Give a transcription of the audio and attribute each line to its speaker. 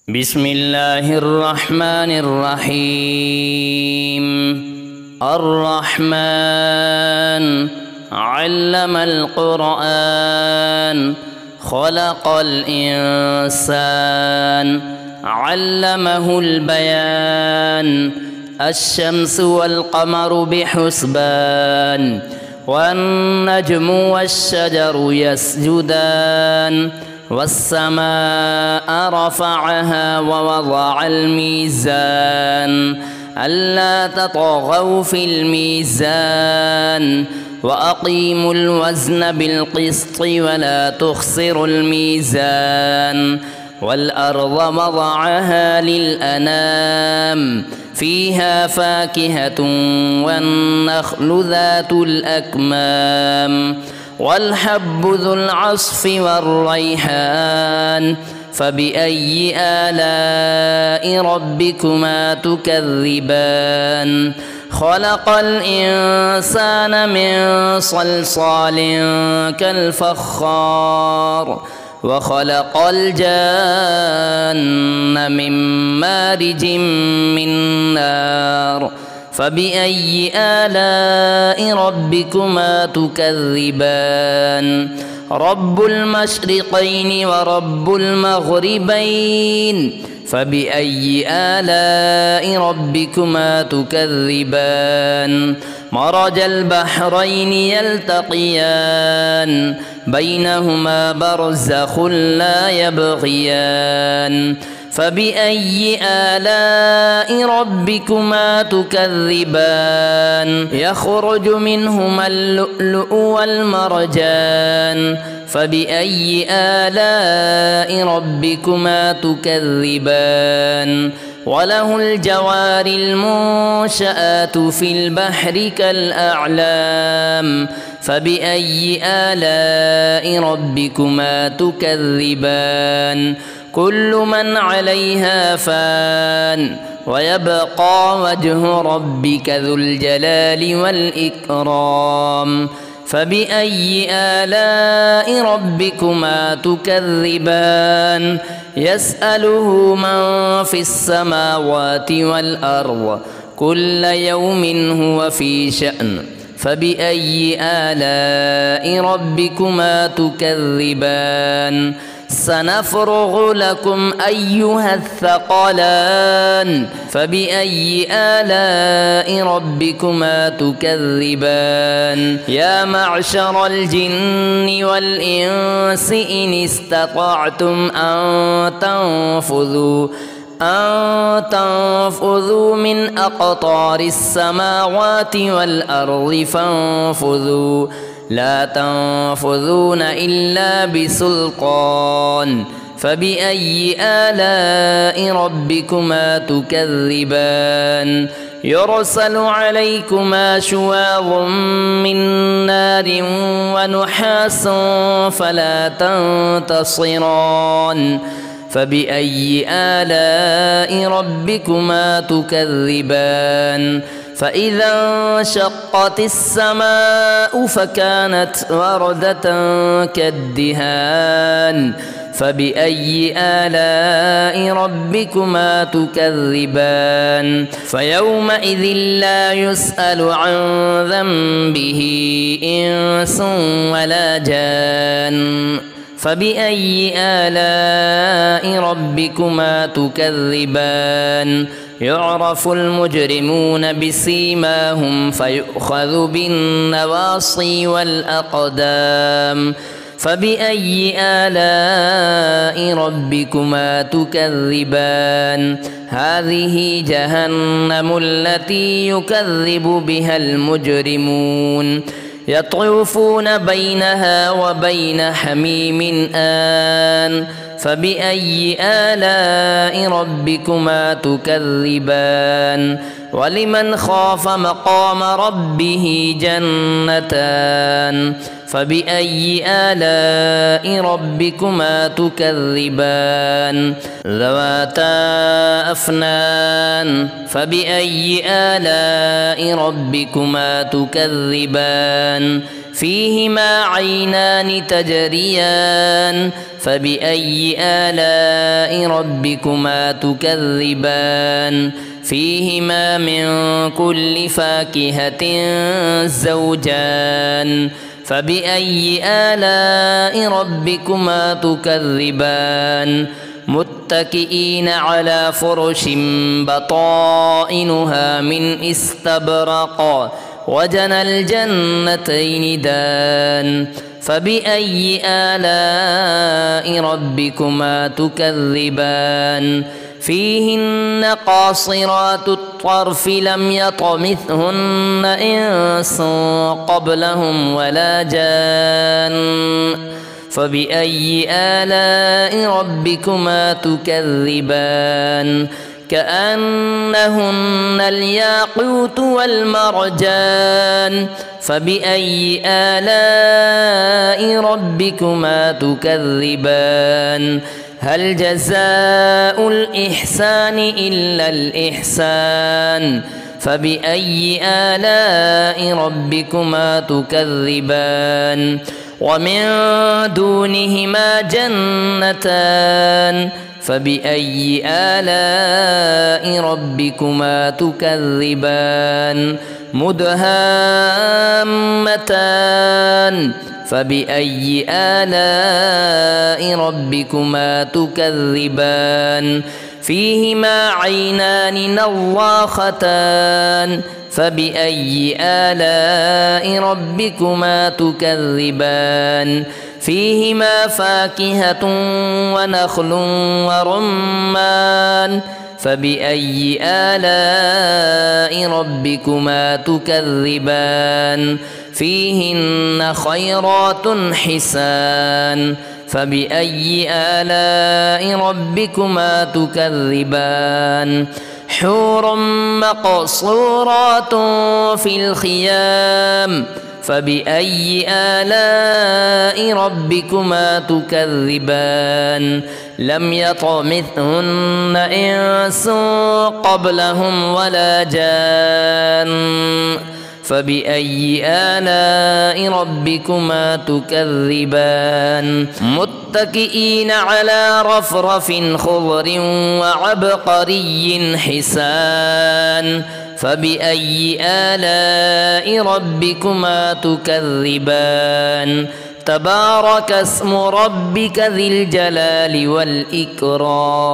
Speaker 1: بسم الله الرحمن الرحيم. الرحمن علم القرآن خلق الإنسان علمه البيان. الشمس والقمر بحسبان والنجم والشجر يسجدان. والسماء رفعها ووضع الميزان ألا تطغوا في الميزان وأقيموا الوزن بالقسط ولا تخسروا الميزان. والأرض وضعها للأنام فيها فاكهة والنخل ذات الأكمام والحب ذو العصف والريحان. فبأي آلاء ربكما تكذبان؟ خلق الإنسان من صلصال كالفخار وخلق الجان من مارج من نار. فبأي آلاء ربكما تكذبان؟ رب المشرقين ورب المغربين. فبأي آلاء ربكما تكذبان؟ مرج البحرين يلتقيان بينهما برزخ لا يبغيان. فبأي آلاء ربكما تكذبان؟ يخرج منهما اللؤلؤ والمرجان. فبأي آلاء ربكما تكذبان؟ وله الجوار المنشآت في البحر كالأعلام. فبأي آلاء ربكما تكذبان؟ كل من عليها فان ويبقى وجه ربك ذو الجلال والإكرام. فبأي آلاء ربكما تكذبان؟ يسأله من في السماوات والأرض كل يوم هو في شأن. فبأي آلاء ربكما تكذبان؟ سنفرغ لكم أيها الثقلان. فبأي آلاء ربكما تكذبان؟ يا معشر الجن والإنس إن استطعتم أن تنفذوا من أقطار السماوات والأرض فانفذوا لا تنفذون إلا بسلطان. فبأي آلاء ربكما تكذبان؟ يرسل عليكما شواظ من نار ونحاس فلا تنتصران. فبأي آلاء ربكما تكذبان؟ فإذا انشقت السماء فكانت وردة كالدهان. فبأي آلاء ربكما تكذبان؟ فيومئذ لا يسأل عن ذنبه إنس ولا جان. فبأي آلاء ربكما تكذبان؟ يعرف المجرمون بسيماهم فيؤخذ بالنواصي والأقدام. فبأي آلاء ربكما تكذبان؟ هذه جهنم التي يكذب بها المجرمون يطوفون بينها وبين حميم آن. فبأي آلاء ربكما تكذبان؟ ولمن خاف مقام ربه جنتان. فبأي آلاء ربكما تكذبان؟ ذواتا أفنان. فبأي آلاء ربكما تكذبان؟ فيهما عينان تجريان فبأي آلاء ربكما تكذبان فيهما من كل فاكهة زوجان فبأي آلاء ربكما تكذبان متكئين على فرش بطائنها من استبرق وجنى الجنتين دان فبأي آلاء ربكما تكذبان فيهن قاصرات الطرف لم يطمثهن إنس قبلهم ولا جان فبأي آلاء ربكما تكذبان كأنهن الياقوت والمرجان فبأي آلاء ربكما تكذبان هل جزاء الإحسان إلا الإحسان فبأي آلاء ربكما تكذبان ومن دونهما جنتان فبأي آلاء ربكما تكذبان مدهامتان فبأي آلاء ربكما تكذبان فيهما عينان نضاختان فبأي آلاء ربكما تكذبان فيهما فاكهة ونخل ورمان فبأي آلاء ربكما تكذبان فيهن خيرات حسان فبأي آلاء ربكما تكذبان حور مقصورات في الخيام فبأي آلاء ربكما تكذبان لم يطمثهن إنس قبلهم ولا جان فبأي آلاء ربكما تكذبان متكئين على رفرف خضر وعبقري حسان فبأي آلاء ربكما تكذبان تبارك اسم ربك ذي الجلال والإكرام